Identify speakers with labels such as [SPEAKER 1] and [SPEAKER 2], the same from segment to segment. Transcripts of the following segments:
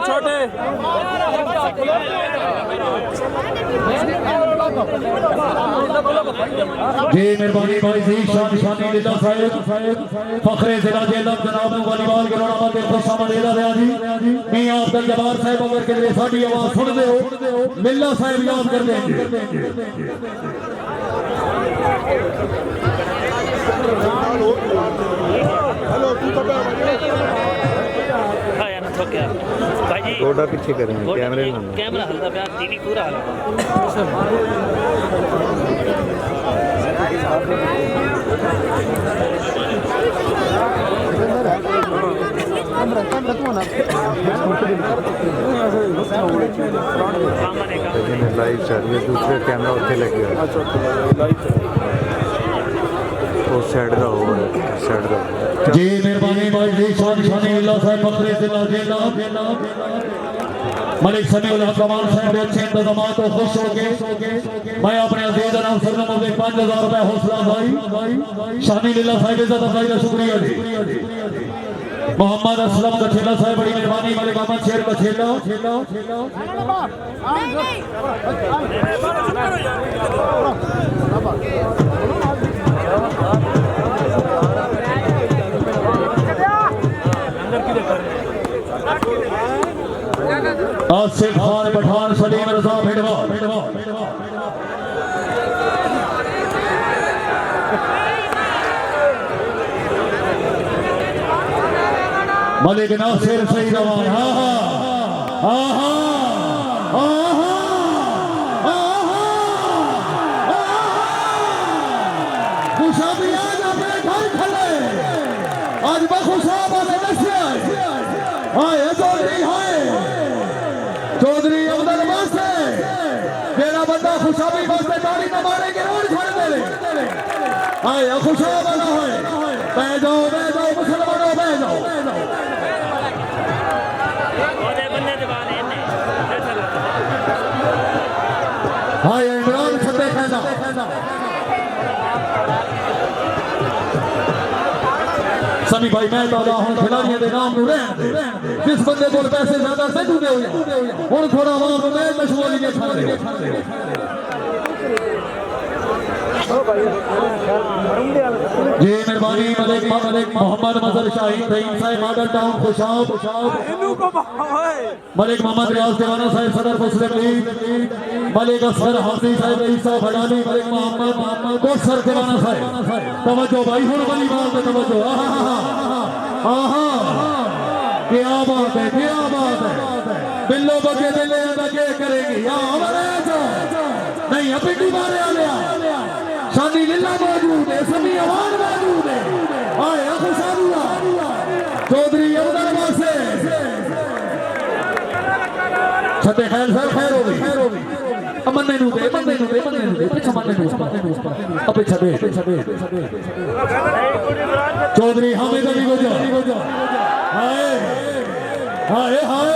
[SPEAKER 1] छोटे
[SPEAKER 2] जी मेहरबानी भाई जी शानी लीला साहिब फखरे जिला जेलम जनाब वालीबाल के रोना मत खुशामद लीला दे जी मियां अब्दुल जब्बार साहब अगर के लिए साडी आवाज सुन दे हो लीला साहब याद कर देंगे हेलो तू तो
[SPEAKER 3] भाई जी थोड़ा पीछे करेंगे कैमरे में कैमरा हल्का पे टीवी पूरा हल्का लाइव चल रही है दूसरे कैमरा उत्थे लगे उस साइड का हो साइड का
[SPEAKER 2] जी मेहरबानी भाई जी शानी लीला साहब फखरे जिला जेलम मलिक समीउल हक कमाल साहब अच्छे इंतजाम तो खुश हो गए मैं अपने अजीज अनासर ने मुझे 5000 रुपए हौसला भाई शानी लीला साहब इज्जत अफजाई का शुक्रिया जी मोहम्मद असलम कछेला साहब बड़ी मेहरबानी मलिक अहमद शेर कछेला आसिफ खान पठान सलीम रजा भिड़वा मलिक नासिर सही रवान खुशाबी आज अपने घर खड़े आज बखुशाब वाले नशे आए चौधरी हाय चौधरी अब्दुल वासे मेरा बंदा खुशाबी वास्ते ताड़ी न मारेंगे रोड छोड़ दे हाय खुशाब वाला है बह जाओ मुसलमानों बह जाओ हाय इमरान छते खाना समी भाई मैं दादा हूं खिलाड़ियों के नाम नू रहन दे जिस बंदे को पैसे ज्यादा से डूबे हुए हुन थोड़ा आवाम में मशगूली के छा दे जी मेहरबानी मलिक मोहम्मद मजहर शाहीन रहीम साहब मॉडल टाउन खुशाब मलिक मोहम्मद रियाज दीवाना साहब सदर मुस्लिम लीग मलिक असगर हाफिज साहब ईसा भड़ानी मलिक मोहम्मद कोसर दीवाना साहब तवज्जो भाई हुन वाली बात पे तवज्जो आहा क्या बात है बिल्लो बगे दिले लगे करेंगे या हमारे नहीं पिंडी मारे आलिया शानी लीला मौजूद है समी अवान मौजूद है आए खुशाबुआ चौधरी अब्दुल वासे छते खैर सर खैर हो गई मन्ने नु दे पीछे मन्ने नु अबे छबे चौधरी हामिद अली गुजर हाय हाय हाय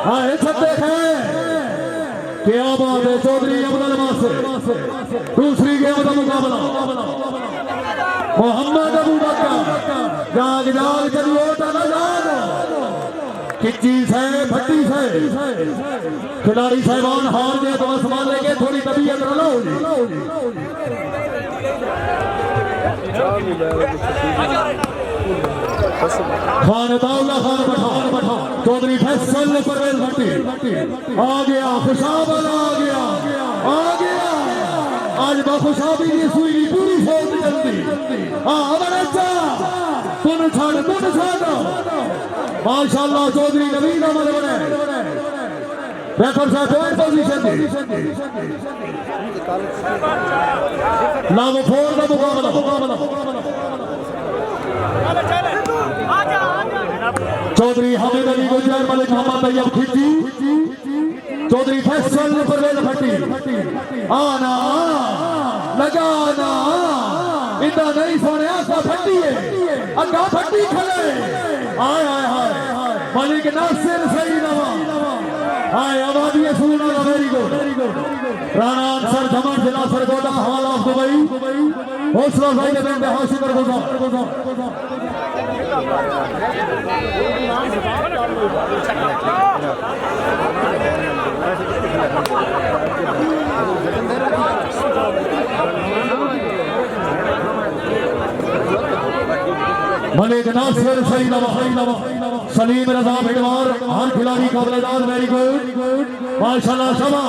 [SPEAKER 2] हाय छते खैर क्या बात है चौधरी अब्दुल वासे दूसरी गेम का मुकाबला मोहम्मद अबू बकर जाग चलिए खिच्ची से भट्टी से खिलाड़ी साहबान हार गए तो संभाल लेंगे थोड़ी तबीयत रलो खान ताउला खान पठान चौधरी फैसल परवेज भट्टी आ गया खुशाब आ गया आज बखुशाबी की सुई पूरी फौज चलती हमारे तुम छाड़ माशाअल्लाह चौधरी नवीन अमल बने रेफर साहब कोई पोजीशन दी नाम फोर का मुकाबला चौधरी हामिद अली गुजर मलिक मोहम्मद तैयब खिची चौधरी फैसल परवेज भट्टी आना लगाना इतना नहीं सोने आसा भट्टी है अगा भट्टी खड़े हाय हाय हाय मलिक नासिर सही नवा हाय आबादी सुना वेरी गुड राणा सर जमन जिला सरगोदा हवाला ऑफ दुबई हौसला भाई ने बेंदे हाशिकर गुजार मलिक नासिर सही लवा सलीम रजा भिड़वार हर खिलाड़ी काबलेदार वेरी गुड माशाल्लाह शबा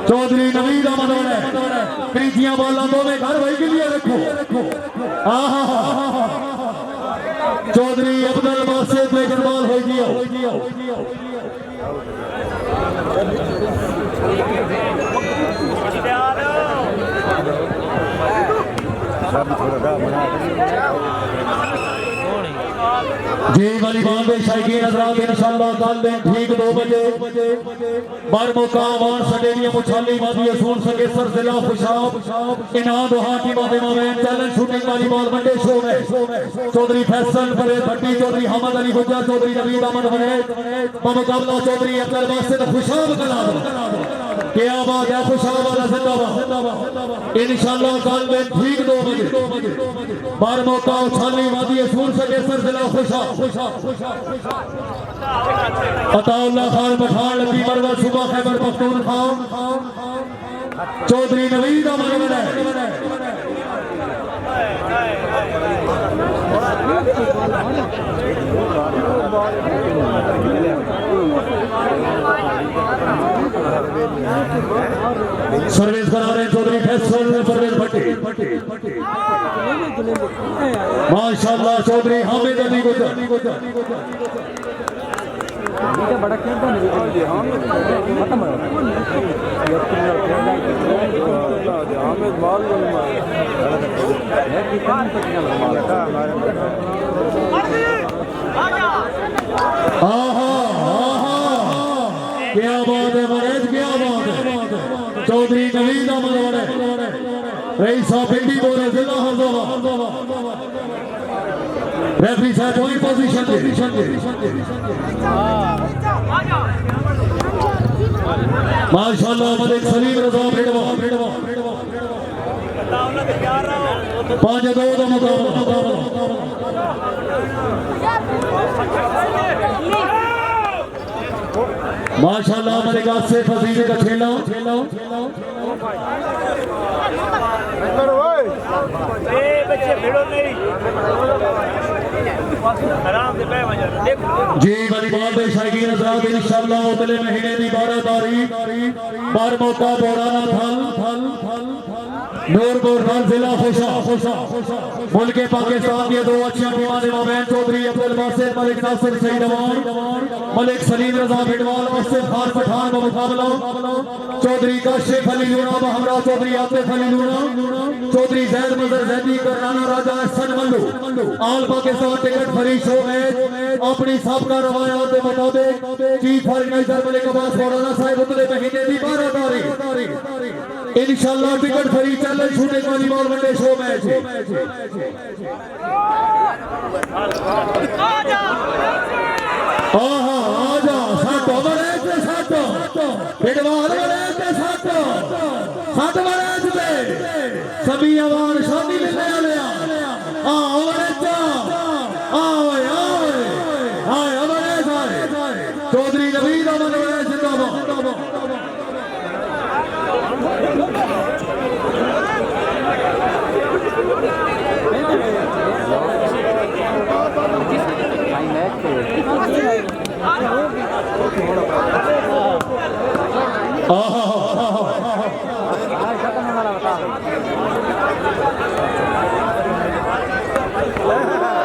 [SPEAKER 2] चौधरी नवीद अहमद है प्रीतियां बाला दोनों घर भाई के लिए रखो चौधरी अब्दुल बासित लेकिन बाल हो गया जी वाली बाल में शायकीन हज़रात इंशाअल्लाह कल दिन ठीक 2 बजे बार मुकाम स्टेडियम उछाली वादी असूल सकेसर जिला खुशाब इनाम दुहा की माध्यम में चैलेंज शूटिंग वाली बॉल वनडे शो में चौधरी फैसल परेश भट्टी चौधरी हमद अली गुज्जर चौधरी नवीद अहमद वनेद मुकाबला चौधरी अब्दुल बासित खुशाब कला क्या बात है खुशाब वाला जिंदाबाद इंशाअल्लाह कल दिन ठीक 2 बजे बार मौका उछाली वादी असूल सकेसर जिला खुशाब अताउल्लाह खान पठान लकी मरवा सुबह खैबर पख्तूनख्वा चौधरी नवीद अहमद सर्विस करा रहे चौधरी फैसल परवेज भट्टी माशाल्लाह चौधरी हामिद अली गुज्जर
[SPEAKER 1] बड़ा खेलता नहीं खत्म
[SPEAKER 2] क्या बात है मरेज क्या बात है चौधरी नवीद अहमद रईसा भिंडी बोरे जिला हरदोबा रेफरी साहब वही पोजीशन माशाल्लाह मलिक सलीम रजा भिड़वा 5-2 का मुकाबला माशाल्लाह मलिक आसिफ अजीज का खेला
[SPEAKER 1] बच्चे भिड़ो नहीं
[SPEAKER 2] जी वाली बात है शायकीन हज़रात इंशाअल्लाह अगले महीने की 12 तारीख बार मौका बोराना थल नूरपुर जिला मुल्क पाकिस्तान के 2 अच्छे टीमां मोहम्मद चौधरी अब्दुल बासित मलिक नासिर सईद अवान मलिक सलीम रजा भिड़वाल आसिफ खान पठान का मुकाबला चौधरी काशिफ अली लूना हमरा चौधरी आतिफ अली लूना चौधरी जैद मजर जैदी कराना Raja Hasan Mallu all Pakistan ticket free show में अपनी सबका रवायात के मुताबिक चीफ ऑर्गेनाइजर मलिक अब्बास मौलाना साहब अगले महीने की 12 तारीख इंशाअल्लाह टिकट फ्री चैलेंज शूटिंग वाली बॉल वनडे शो मैच आजा साटो मरेज ते साटो पिडवाल मरेज ते साटो साट मरेज ते सभी अवान शादी मिलने वाले आ मरेज आए मरेज चौधरी नवीद अहमद मरेज जिंदाबाद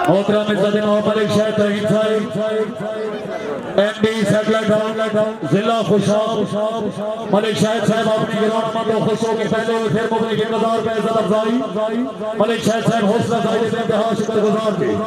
[SPEAKER 2] मोहतरम इज़्ज़त मलिक शाह तहीद साहब एमडी सैटेलाइट जिला खुशाब मलिक शाह साहब अपनी गिरान में खुश हो के पहले फिर मुगल के बाजार पे इज्जत अफजाई मलिक शाह साहब हौसला अफजाई से इंतहा शुक्रगुजार थे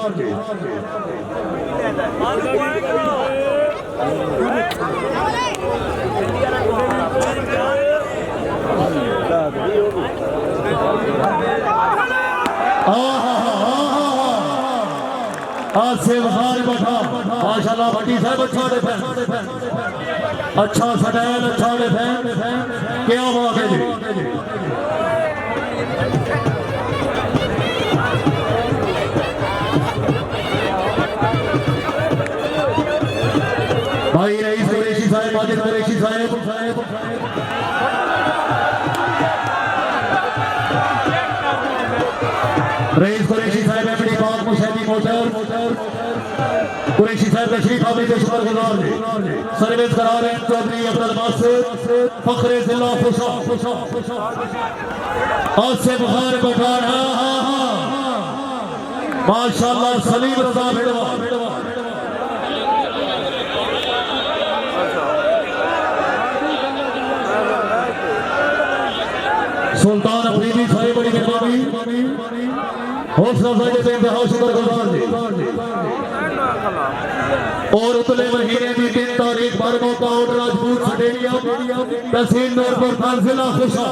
[SPEAKER 2] आसिफ खान बैठा माशाल्लाह भट्टी साहब अच्छा डिफेंस अच्छा सटैल अच्छा डिफेंस क्या बात है जी माजिद कुरैशी साहब रईस कुरैशी साहब अपनी पाक मुशैदी मोटर कुरैशी साहब तशरीफ आने के शुक्रगुजार हैं। सर्विस करा रहे हैं चौधरी अब्दुल बासित फखरे जिला खुशा आज से बुखार बुखार माशाअल्लाह सलीम रजा भिड़वा सुल्तान अफरीदी साहब बड़ी मेहरबानी हौसला अफजाई से इंतहा शुक्रगुजार जी। और उतले महीने की 3 तारीख पर मौका राजपूत स्टेडियम तहसील नूरपुर जिला खुशा